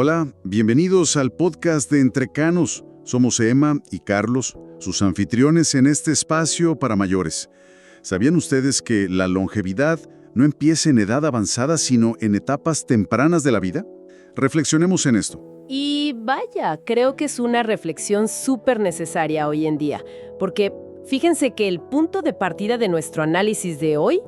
Hola, bienvenidos al podcast de Entre Canos. Somos Emma y Carlos, sus anfitriones en este espacio para mayores. ¿Sabían ustedes que la longevidad no empieza en edad avanzada, sino en etapas tempranas de la vida? Reflexionemos en esto. Y vaya, creo que es una reflexión súper necesaria hoy en día, porque fíjense que el punto de partida de nuestro análisis de hoy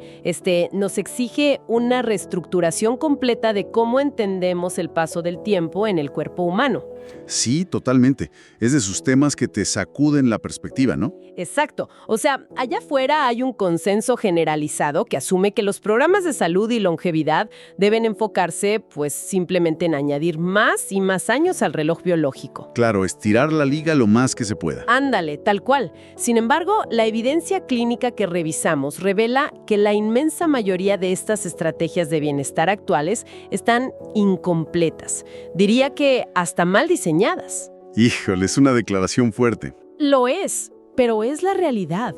nos exige una reestructuración completa de cómo entendemos el paso del tiempo en el cuerpo humano. Sí, totalmente. Es de sus temas que te sacuden la perspectiva, ¿no? Exacto. O sea, allá afuera hay un consenso generalizado que asume que los programas de salud y longevidad deben enfocarse, pues, simplemente en añadir más y más años al reloj biológico. Claro, estirar la liga lo más que se pueda. Ándale, tal cual. Sin embargo, la evidencia clínica que revisamos revela que la inmensa mayoría de estas estrategias de bienestar actuales están incompletas. Diría que hasta mal diseñadas. Híjole, es una declaración fuerte. Lo es, pero es la realidad.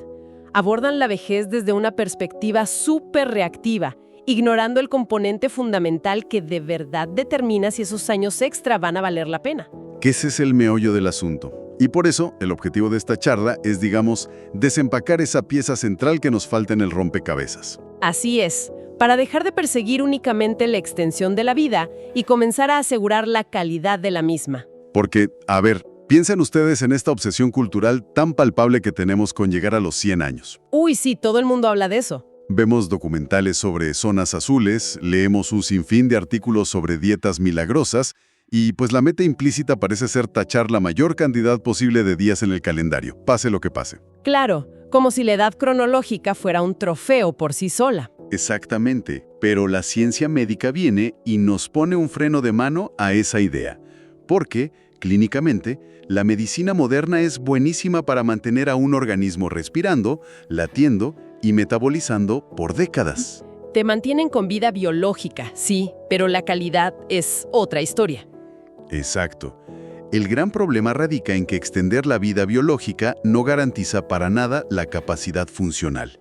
Abordan la vejez desde una perspectiva súper reactiva, ignorando el componente fundamental que de verdad determina si esos años extra van a valer la pena. Que ese es el meollo del asunto. Y por eso, el objetivo de esta charla es, desempacar esa pieza central que nos falta en el rompecabezas. Así es, para dejar de perseguir únicamente la extensión de la vida y comenzar a asegurar la calidad de la misma. Porque, piensen ustedes en esta obsesión cultural tan palpable que tenemos con llegar a los 100 años. Uy, sí, todo el mundo habla de eso. Vemos documentales sobre zonas azules, leemos un sinfín de artículos sobre dietas milagrosas y pues la meta implícita parece ser tachar la mayor cantidad posible de días en el calendario, pase lo que pase. Claro, como si la edad cronológica fuera un trofeo por sí sola. Exactamente, pero la ciencia médica viene y nos pone un freno de mano a esa idea. Porque, clínicamente, la medicina moderna es buenísima para mantener a un organismo respirando, latiendo y metabolizando por décadas. Te mantienen con vida biológica, sí, pero la calidad es otra historia. Exacto. El gran problema radica en que extender la vida biológica no garantiza para nada la capacidad funcional.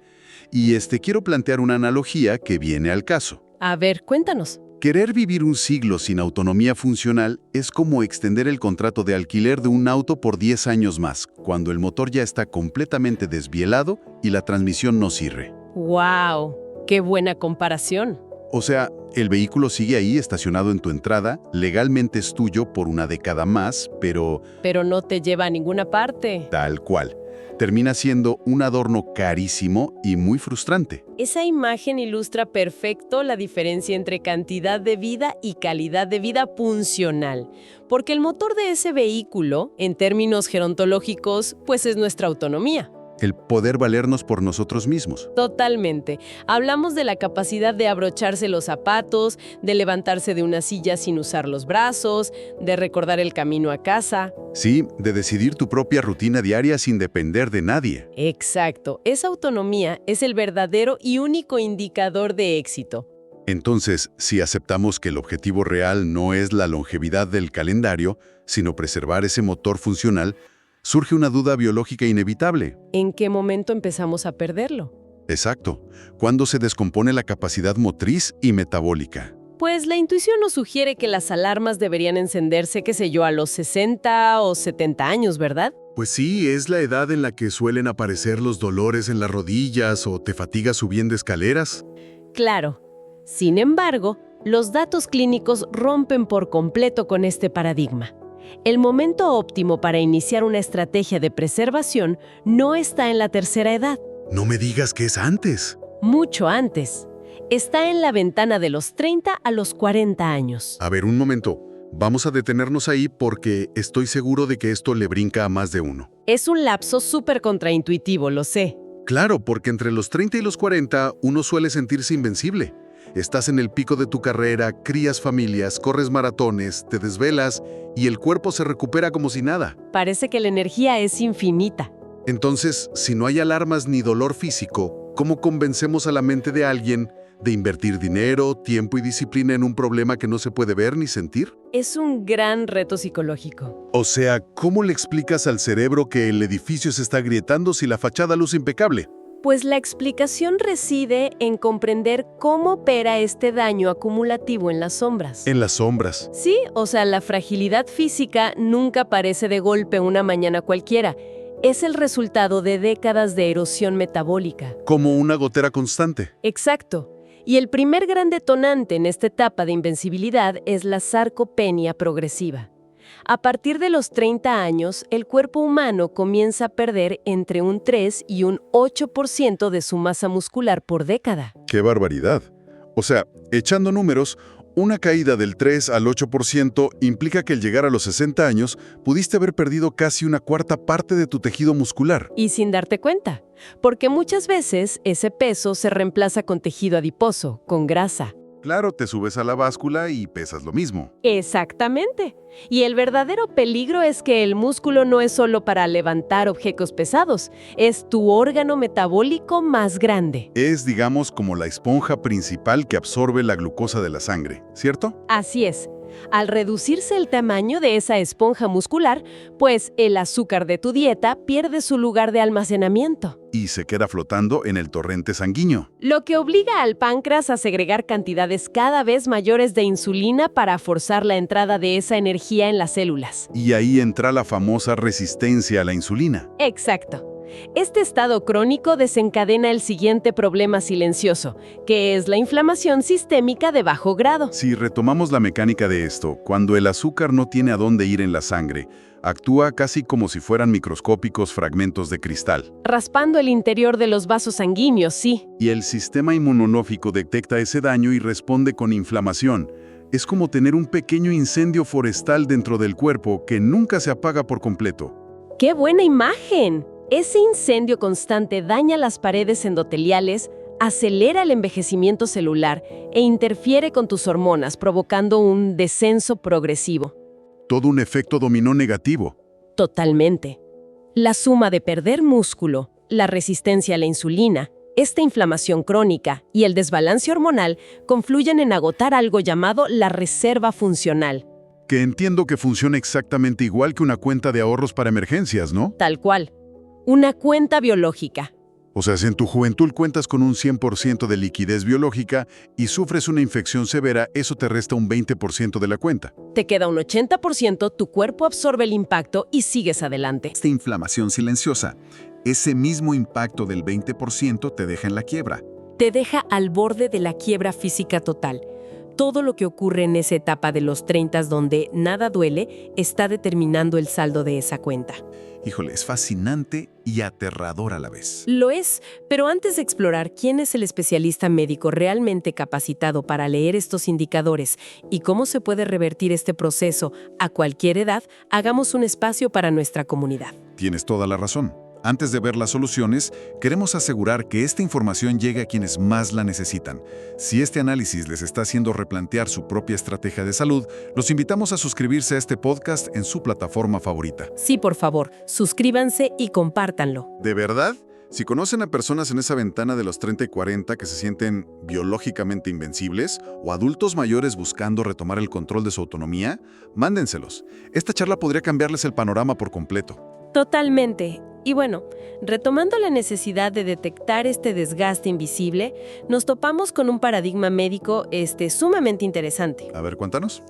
Y quiero plantear una analogía que viene al caso. A ver, cuéntanos. Querer vivir un siglo sin autonomía funcional es como extender el contrato de alquiler de un auto por 10 años más, cuando el motor ya está completamente desvielado y la transmisión no sirve. ¡Wow! ¡Qué buena comparación! O sea, el vehículo sigue ahí estacionado en tu entrada, legalmente es tuyo por una década más, pero... Pero no te lleva a ninguna parte. Tal cual. Termina siendo un adorno carísimo y muy frustrante. Esa imagen ilustra perfecto la diferencia entre cantidad de vida y calidad de vida funcional, porque el motor de ese vehículo, en términos gerontológicos, pues es nuestra autonomía. El poder valernos por nosotros mismos. Totalmente. Hablamos de la capacidad de abrocharse los zapatos, de levantarse de una silla sin usar los brazos, de recordar el camino a casa. Sí, de decidir tu propia rutina diaria sin depender de nadie. Exacto. Esa autonomía es el verdadero y único indicador de éxito. Entonces, si aceptamos que el objetivo real no es la longevidad del calendario, sino preservar ese motor funcional, surge una duda biológica inevitable. ¿En qué momento empezamos a perderlo? Exacto. ¿Cuándo se descompone la capacidad motriz y metabólica? Pues la intuición nos sugiere que las alarmas deberían encenderse, qué sé yo, a los 60 o 70 años, ¿verdad? Pues sí, es la edad en la que suelen aparecer los dolores en las rodillas o te fatigas subiendo escaleras. Claro. Sin embargo, los datos clínicos rompen por completo con este paradigma. El momento óptimo para iniciar una estrategia de preservación no está en la tercera edad. No me digas que es antes. Mucho antes. Está en la ventana de los 30 a los 40 años. A ver, un momento. Vamos a detenernos ahí porque estoy seguro de que esto le brinca a más de uno. Es un lapso súper contraintuitivo, lo sé. Claro, porque entre los 30 y los 40 uno suele sentirse invencible. Estás en el pico de tu carrera, crías familias, corres maratones, te desvelas y el cuerpo se recupera como si nada. Parece que la energía es infinita. Entonces, si no hay alarmas ni dolor físico, ¿cómo convencemos a la mente de alguien de invertir dinero, tiempo y disciplina en un problema que no se puede ver ni sentir? Es un gran reto psicológico. O sea, ¿cómo le explicas al cerebro que el edificio se está agrietando si la fachada luce impecable? Pues la explicación reside en comprender cómo opera este daño acumulativo en las sombras. En las sombras. Sí, o sea, la fragilidad física nunca aparece de golpe una mañana cualquiera. Es el resultado de décadas de erosión metabólica. Como una gotera constante. Exacto. Y el primer gran detonante en esta etapa de invencibilidad es la sarcopenia progresiva. A partir de los 30 años, el cuerpo humano comienza a perder entre un 3 y un 8% de su masa muscular por década. ¡Qué barbaridad! O sea, echando números, una caída del 3 al 8% implica que al llegar a los 60 años pudiste haber perdido casi una cuarta parte de tu tejido muscular. Y sin darte cuenta, porque muchas veces ese peso se reemplaza con tejido adiposo, con grasa. Claro, te subes a la báscula y pesas lo mismo. Exactamente. Y el verdadero peligro es que el músculo no es solo para levantar objetos pesados, es tu órgano metabólico más grande. Es, digamos, como la esponja principal que absorbe la glucosa de la sangre, ¿cierto? Así es. Al reducirse el tamaño de esa esponja muscular, pues el azúcar de tu dieta pierde su lugar de almacenamiento. Y se queda flotando en el torrente sanguíneo. Lo que obliga al páncreas a segregar cantidades cada vez mayores de insulina para forzar la entrada de esa energía en las células. Y ahí entra la famosa resistencia a la insulina. Exacto. Este estado crónico desencadena el siguiente problema silencioso, que es la inflamación sistémica de bajo grado. Si retomamos la mecánica de esto, cuando el azúcar no tiene a dónde ir en la sangre, actúa casi como si fueran microscópicos fragmentos de cristal. Raspando el interior de los vasos sanguíneos, sí. Y el sistema inmunológico detecta ese daño y responde con inflamación. Es como tener un pequeño incendio forestal dentro del cuerpo que nunca se apaga por completo. ¡Qué buena imagen! Ese incendio constante daña las paredes endoteliales, acelera el envejecimiento celular e interfiere con tus hormonas, provocando un descenso progresivo. Todo un efecto dominó negativo. Totalmente. La suma de perder músculo, la resistencia a la insulina, esta inflamación crónica y el desbalance hormonal confluyen en agotar algo llamado la reserva funcional. Que entiendo que funciona exactamente igual que una cuenta de ahorros para emergencias, ¿no? Tal cual. Una cuenta biológica. O sea, si en tu juventud cuentas con un 100% de liquidez biológica y sufres una infección severa, eso te resta un 20% de la cuenta. Te queda un 80%, tu cuerpo absorbe el impacto y sigues adelante. Esta inflamación silenciosa, ese mismo impacto del 20% te deja en la quiebra. Te deja al borde de la quiebra física total. Todo lo que ocurre en esa etapa de los 30 donde nada duele está determinando el saldo de esa cuenta. Híjole, es fascinante y aterrador a la vez. Lo es, pero antes de explorar quién es el especialista médico realmente capacitado para leer estos indicadores y cómo se puede revertir este proceso a cualquier edad, hagamos un espacio para nuestra comunidad. Tienes toda la razón. Antes de ver las soluciones, queremos asegurar que esta información llegue a quienes más la necesitan. Si este análisis les está haciendo replantear su propia estrategia de salud, los invitamos a suscribirse a este podcast en su plataforma favorita. Sí, por favor, suscríbanse y compártanlo. ¿De verdad? Si conocen a personas en esa ventana de los 30 y 40 que se sienten biológicamente invencibles o adultos mayores buscando retomar el control de su autonomía, mándenselos. Esta charla podría cambiarles el panorama por completo. Totalmente. Y bueno, retomando la necesidad de detectar este desgaste invisible, nos topamos con un paradigma médico sumamente interesante. A ver, cuéntanos.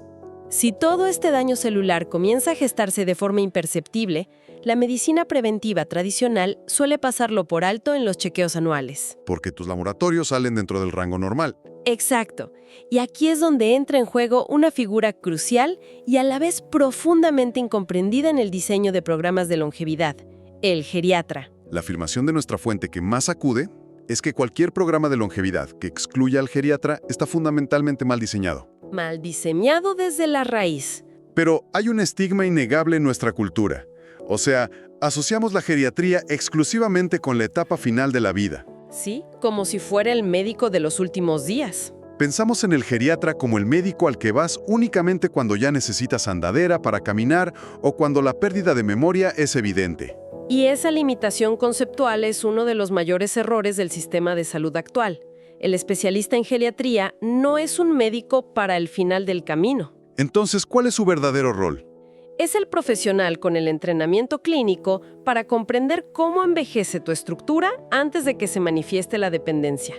Si todo este daño celular comienza a gestarse de forma imperceptible, la medicina preventiva tradicional suele pasarlo por alto en los chequeos anuales. Porque tus laboratorios salen dentro del rango normal. Exacto. Y aquí es donde entra en juego una figura crucial y a la vez profundamente incomprendida en el diseño de programas de longevidad: el geriatra. La afirmación de nuestra fuente que más acude es que cualquier programa de longevidad que excluya al geriatra está fundamentalmente mal diseñado. Mal diseñado desde la raíz. Pero hay un estigma innegable en nuestra cultura. O sea, asociamos la geriatría exclusivamente con la etapa final de la vida. Sí, como si fuera el médico de los últimos días. Pensamos en el geriatra como el médico al que vas únicamente cuando ya necesitas andadera para caminar o cuando la pérdida de memoria es evidente. Y esa limitación conceptual es uno de los mayores errores del sistema de salud actual. El especialista en geriatría no es un médico para el final del camino. Entonces, ¿cuál es su verdadero rol? Es el profesional con el entrenamiento clínico para comprender cómo envejece tu estructura antes de que se manifieste la dependencia.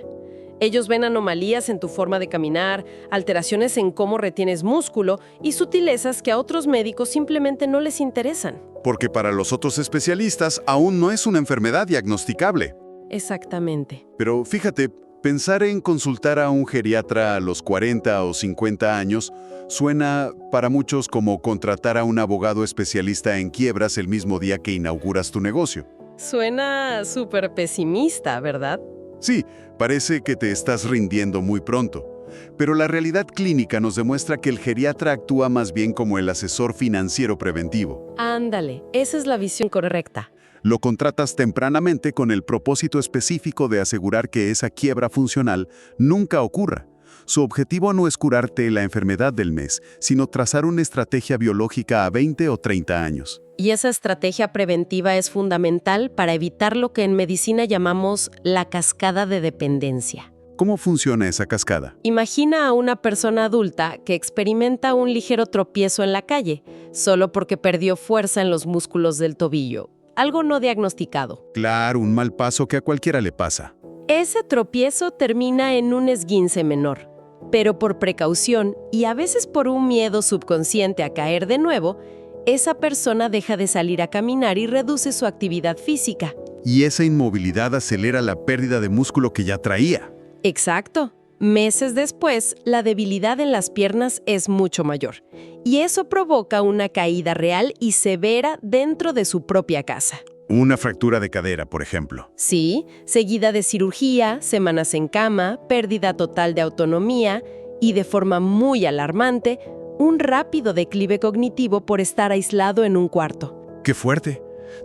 Ellos ven anomalías en tu forma de caminar, alteraciones en cómo retienes músculo y sutilezas que a otros médicos simplemente no les interesan. Porque para los otros especialistas aún no es una enfermedad diagnosticable. Exactamente. Pero fíjate, pensar en consultar a un geriatra a los 40 o 50 años suena para muchos como contratar a un abogado especialista en quiebras el mismo día que inauguras tu negocio. Suena súper pesimista, ¿verdad? Sí, parece que te estás rindiendo muy pronto. Pero la realidad clínica nos demuestra que el geriatra actúa más bien como el asesor financiero preventivo. Ándale, esa es la visión correcta. Lo contratas tempranamente con el propósito específico de asegurar que esa quiebra funcional nunca ocurra. Su objetivo no es curarte la enfermedad del mes, sino trazar una estrategia biológica a 20 o 30 años. Y esa estrategia preventiva es fundamental para evitar lo que en medicina llamamos la cascada de dependencia. ¿Cómo funciona esa cascada? Imagina a una persona adulta que experimenta un ligero tropiezo en la calle, solo porque perdió fuerza en los músculos del tobillo. Algo no diagnosticado. Claro, un mal paso que a cualquiera le pasa. Ese tropiezo termina en un esguince menor, pero por precaución y a veces por un miedo subconsciente a caer de nuevo, esa persona deja de salir a caminar y reduce su actividad física. Y esa inmovilidad acelera la pérdida de músculo que ya traía. Exacto. Meses después, la debilidad en las piernas es mucho mayor, y eso provoca una caída real y severa dentro de su propia casa. Una fractura de cadera, por ejemplo. Sí, seguida de cirugía, semanas en cama, pérdida total de autonomía y, de forma muy alarmante, un rápido declive cognitivo por estar aislado en un cuarto. ¡Qué fuerte!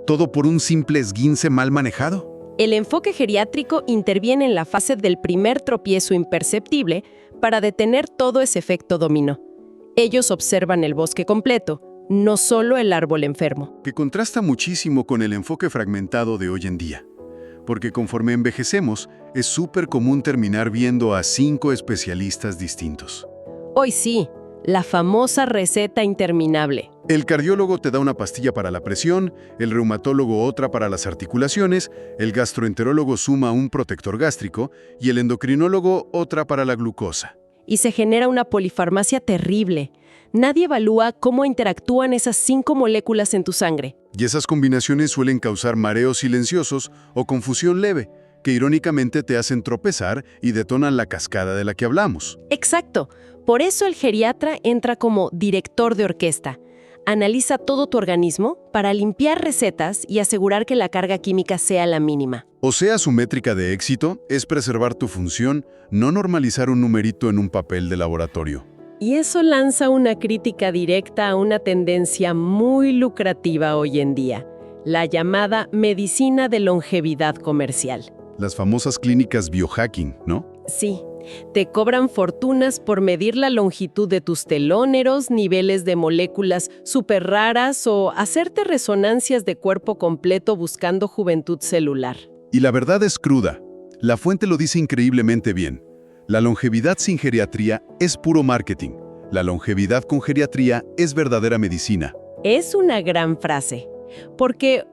¿Todo por un simple esguince mal manejado? El enfoque geriátrico interviene en la fase del primer tropiezo imperceptible para detener todo ese efecto dominó. Ellos observan el bosque completo, no solo el árbol enfermo. Que contrasta muchísimo con el enfoque fragmentado de hoy en día. Porque conforme envejecemos, es súper común terminar viendo a 5 especialistas distintos. Hoy sí, la famosa receta interminable. El cardiólogo te da una pastilla para la presión, el reumatólogo otra para las articulaciones, el gastroenterólogo suma un protector gástrico y el endocrinólogo otra para la glucosa. Y se genera una polifarmacia terrible. Nadie evalúa cómo interactúan esas 5 moléculas en tu sangre. Y esas combinaciones suelen causar mareos silenciosos o confusión leve, que irónicamente te hacen tropezar y detonan la cascada de la que hablamos. Exacto. Por eso el geriatra entra como director de orquesta. Analiza todo tu organismo para limpiar recetas y asegurar que la carga química sea la mínima. O sea, su métrica de éxito es preservar tu función, no normalizar un numerito en un papel de laboratorio. Y eso lanza una crítica directa a una tendencia muy lucrativa hoy en día, la llamada medicina de longevidad comercial. Las famosas clínicas biohacking, ¿no? Sí. Te cobran fortunas por medir la longitud de tus telómeros, niveles de moléculas súper raras o hacerte resonancias de cuerpo completo buscando juventud celular. Y la verdad es cruda. La fuente lo dice increíblemente bien. La longevidad sin geriatría es puro marketing. La longevidad con geriatría es verdadera medicina. Es una gran frase. Porque,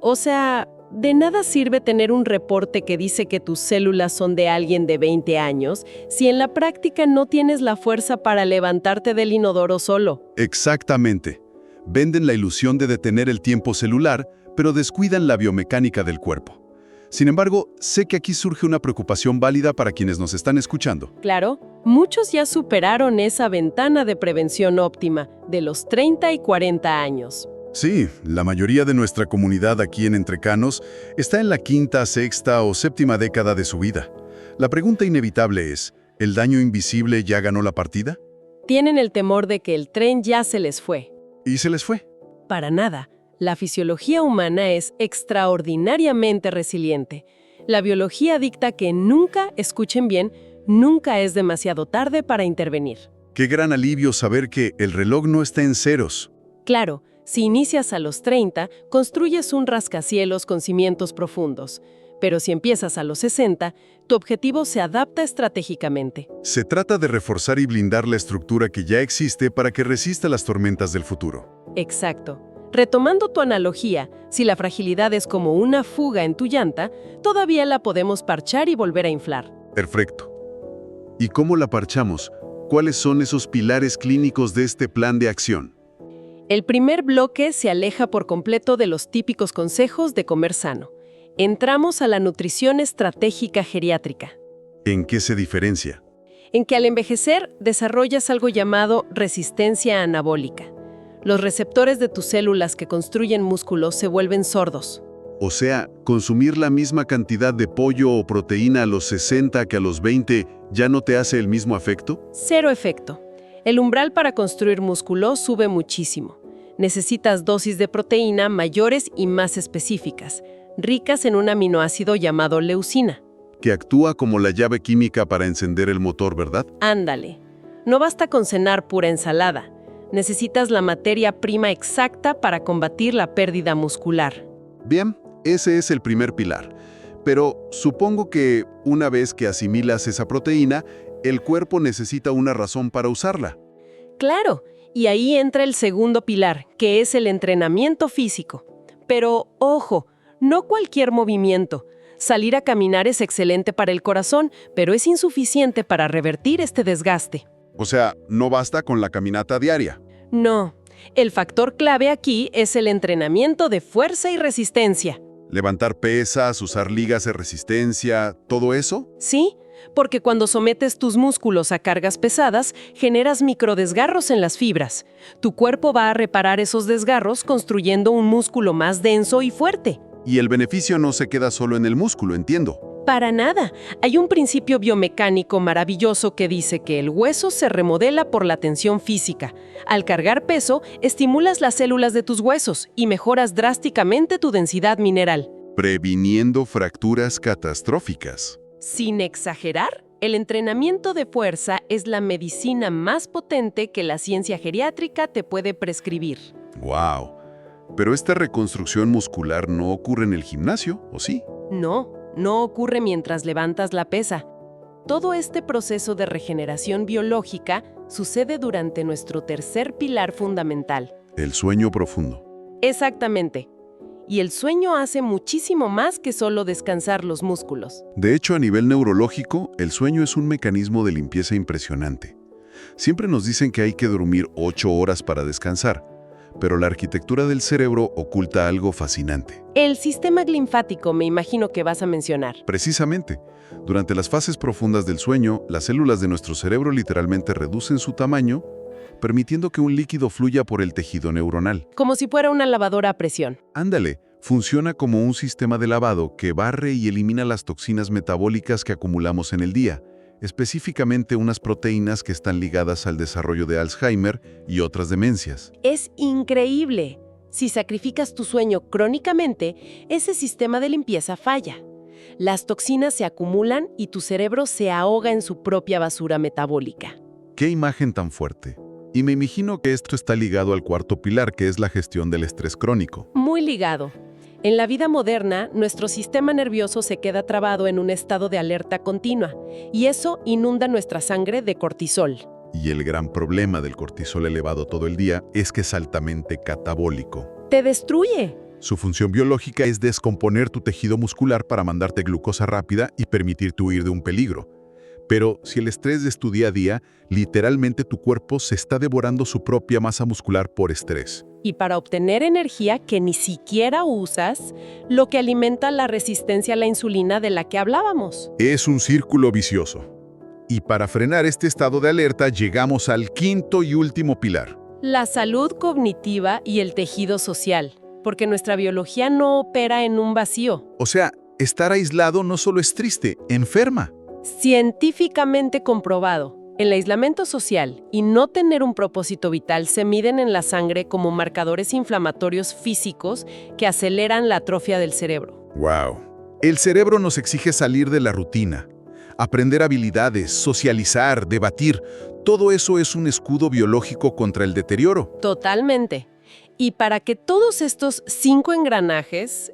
de nada sirve tener un reporte que dice que tus células son de alguien de 20 años si en la práctica no tienes la fuerza para levantarte del inodoro solo. Exactamente. Venden la ilusión de detener el tiempo celular, pero descuidan la biomecánica del cuerpo. Sin embargo, sé que aquí surge una preocupación válida para quienes nos están escuchando. Claro, muchos ya superaron esa ventana de prevención óptima de los 30 y 40 años. Sí, la mayoría de nuestra comunidad aquí en Entrecanos está en la 5ª, 6ª o 7ª década de su vida. La pregunta inevitable es, ¿el daño invisible ya ganó la partida? Tienen el temor de que el tren ya se les fue. ¿Y se les fue? Para nada. La fisiología humana es extraordinariamente resiliente. La biología dicta que nunca, escuchen bien, nunca es demasiado tarde para intervenir. Qué gran alivio saber que el reloj no está en ceros. Claro. Si inicias a los 30, construyes un rascacielos con cimientos profundos. Pero si empiezas a los 60, tu objetivo se adapta estratégicamente. Se trata de reforzar y blindar la estructura que ya existe para que resista las tormentas del futuro. Exacto. Retomando tu analogía, si la fragilidad es como una fuga en tu llanta, todavía la podemos parchar y volver a inflar. Perfecto. ¿Y cómo la parchamos? ¿Cuáles son esos pilares clínicos de este plan de acción? El primer bloque se aleja por completo de los típicos consejos de comer sano. Entramos a la nutrición estratégica geriátrica, ¿En qué se diferencia? en que al envejecer desarrollas algo llamado resistencia anabólica. Los receptores de tus células que construyen músculos se vuelven sordos. O sea, consumir la misma cantidad de pollo o proteína a los 60 que a los 20 ya no te hace el mismo efecto. Cero efecto. El umbral para construir músculo sube muchísimo. Necesitas dosis de proteína mayores y más específicas, ricas en un aminoácido llamado leucina. Que actúa como la llave química para encender el motor, ¿verdad? Ándale. No basta con cenar pura ensalada. Necesitas la materia prima exacta para combatir la pérdida muscular. Bien, ese es el primer pilar. Pero supongo que una vez que asimilas esa proteína, el cuerpo necesita una razón para usarla. Claro, y ahí entra el segundo pilar, que es el entrenamiento físico. Pero, ojo, no cualquier movimiento. Salir a caminar es excelente para el corazón, pero es insuficiente para revertir este desgaste. O sea, no basta con la caminata diaria. No, el factor clave aquí es el entrenamiento de fuerza y resistencia. Levantar pesas, usar ligas de resistencia, ¿todo eso? ¿Sí? Porque cuando sometes tus músculos a cargas pesadas, generas microdesgarros en las fibras. Tu cuerpo va a reparar esos desgarros construyendo un músculo más denso y fuerte. Y el beneficio no se queda solo en el músculo, entiendo. Para nada. Hay un principio biomecánico maravilloso que dice que el hueso se remodela por la tensión física. Al cargar peso, estimulas las células de tus huesos y mejoras drásticamente tu densidad mineral. Previniendo fracturas catastróficas. Sin exagerar, el entrenamiento de fuerza es la medicina más potente que la ciencia geriátrica te puede prescribir. ¡Wow! Pero esta reconstrucción muscular no ocurre en el gimnasio, ¿o sí? No ocurre mientras levantas la pesa. Todo este proceso de regeneración biológica sucede durante nuestro tercer pilar fundamental. El sueño profundo. Exactamente. Y el sueño hace muchísimo más que solo descansar los músculos. De hecho, a nivel neurológico, el sueño es un mecanismo de limpieza impresionante. Siempre nos dicen que hay que dormir 8 horas para descansar, pero la arquitectura del cerebro oculta algo fascinante. El sistema linfático me imagino que vas a mencionar. Precisamente, durante las fases profundas del sueño, las células de nuestro cerebro literalmente reducen su tamaño, permitiendo que un líquido fluya por el tejido neuronal. Como si fuera una lavadora a presión. Ándale, funciona como un sistema de lavado que barre y elimina las toxinas metabólicas que acumulamos en el día, específicamente unas proteínas que están ligadas al desarrollo de Alzheimer y otras demencias. Es increíble. Si sacrificas tu sueño crónicamente, ese sistema de limpieza falla. Las toxinas se acumulan y tu cerebro se ahoga en su propia basura metabólica. ¡Qué imagen tan fuerte! Y me imagino que esto está ligado al cuarto pilar, que es la gestión del estrés crónico. Muy ligado. En la vida moderna, nuestro sistema nervioso se queda trabado en un estado de alerta continua, y eso inunda nuestra sangre de cortisol. Y el gran problema del cortisol elevado todo el día es que es altamente catabólico. ¡Te destruye! Su función biológica es descomponer tu tejido muscular para mandarte glucosa rápida y permitirte huir de un peligro. Pero si el estrés es tu día a día, literalmente tu cuerpo se está devorando su propia masa muscular por estrés. Y para obtener energía que ni siquiera usas, lo que alimenta la resistencia a la insulina de la que hablábamos. Es un círculo vicioso. Y para frenar este estado de alerta llegamos al quinto y último pilar. La salud cognitiva y el tejido social, porque nuestra biología no opera en un vacío. O sea, estar aislado no solo es triste, enferma. Científicamente comprobado, el aislamiento social y no tener un propósito vital se miden en la sangre como marcadores inflamatorios físicos que aceleran la atrofia del cerebro. ¡Wow! El cerebro nos exige salir de la rutina, aprender habilidades, socializar, debatir. Todo eso es un escudo biológico contra el deterioro. Totalmente. Y para que todos estos 5 engranajes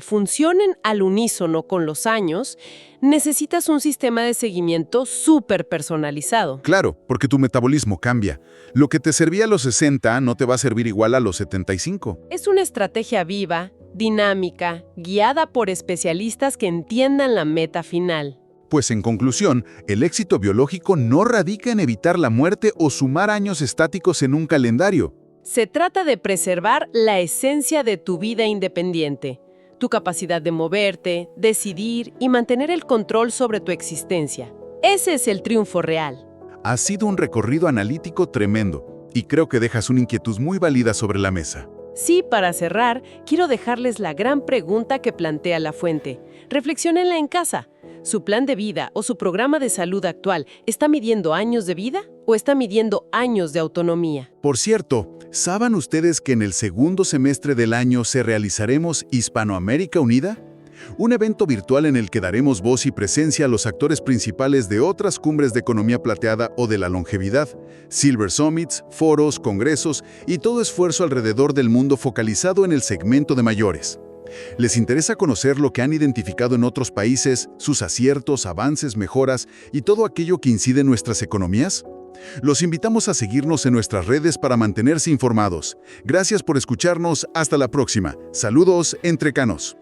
funcionen al unísono con los años, necesitas un sistema de seguimiento súper personalizado. Claro, porque tu metabolismo cambia. Lo que te servía a los 60 no te va a servir igual a los 75. Es una estrategia viva, dinámica, guiada por especialistas que entiendan la meta final. Pues en conclusión, el éxito biológico no radica en evitar la muerte o sumar años estáticos en un calendario. Se trata de preservar la esencia de tu vida independiente, tu capacidad de moverte, decidir y mantener el control sobre tu existencia. Ese es el triunfo real. Ha sido un recorrido analítico tremendo y creo que dejas una inquietud muy válida sobre la mesa. Sí, para cerrar, quiero dejarles la gran pregunta que plantea la fuente. Reflexiónenla en casa. ¿Su plan de vida o su programa de salud actual está midiendo años de vida o está midiendo años de autonomía? Por cierto, ¿saben ustedes que en el segundo semestre del año se realizaremos Hispanoamérica Unida? Un evento virtual en el que daremos voz y presencia a los actores principales de otras cumbres de economía plateada o de la longevidad, Silver Summits, foros, congresos y todo esfuerzo alrededor del mundo focalizado en el segmento de mayores. ¿Les interesa conocer lo que han identificado en otros países, sus aciertos, avances, mejoras y todo aquello que incide en nuestras economías? Los invitamos a seguirnos en nuestras redes para mantenerse informados. Gracias por escucharnos. Hasta la próxima. Saludos, entrecanos.